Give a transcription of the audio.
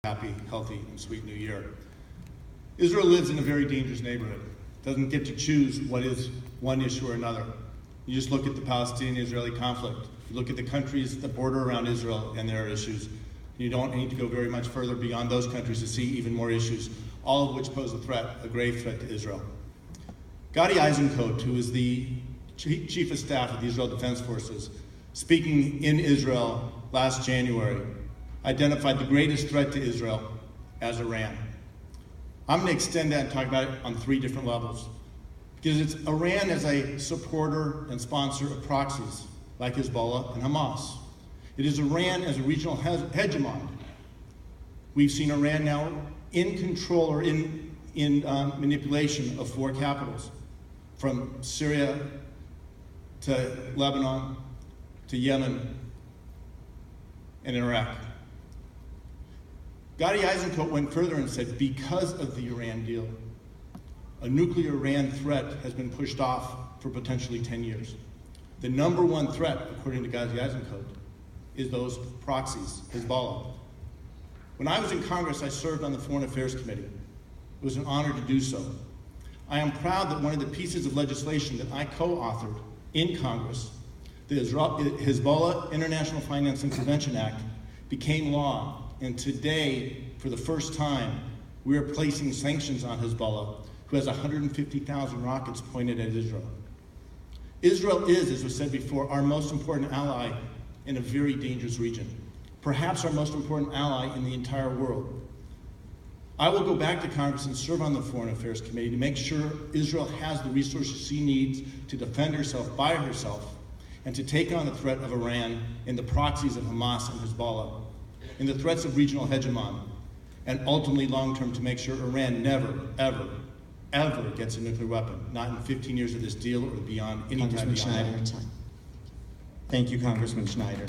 happy, healthy, and sweet new year. Israel lives in a very dangerous neighborhood. Doesn't get to choose what is one issue or another. You just look at the Palestinian-Israeli conflict. You look at the countries that border around Israel and their issues. You don't need to go very much further beyond those countries to see even more issues, all of which pose a threat, a grave threat to Israel. Gadi Eisenkot, who is the Chief of Staff of the Israel Defense Forces, speaking in Israel last January, identified the greatest threat to Israel as Iran. I'm going to extend that and talk about it on three different levels. Because it's Iran as a supporter and sponsor of proxies like Hezbollah and Hamas. It is Iran as a regional hegemon. We've seen Iran now in control or in manipulation of four capitals, from Syria to Lebanon to Yemen and Iraq. Gadi Eisenkot went further and said, because of the Iran deal, a nuclear Iran threat has been pushed off for potentially 10 years. The number one threat, according to Gadi Eisenkot, is those proxies, Hezbollah. When I was in Congress, I served on the Foreign Affairs Committee. It was an honor to do so. I am proud that one of the pieces of legislation that I co-authored in Congress, the Hezbollah International Finance and Prevention Act, became law. And today, for the first time, we are placing sanctions on Hezbollah, who has 150,000 rockets pointed at Israel. Israel is, as was said before, our most important ally in a very dangerous region, perhaps our most important ally in the entire world. I will go back to Congress and serve on the Foreign Affairs Committee to make sure Israel has the resources she needs to defend herself by herself and to take on the threat of Iran and the proxies of Hamas and Hezbollah, and the threats of regional hegemon, and ultimately long-term to make sure Iran never, ever, ever gets a nuclear weapon, not in 15 years of this deal or beyond, any time beyond that. Thank you, Congressman Schneider.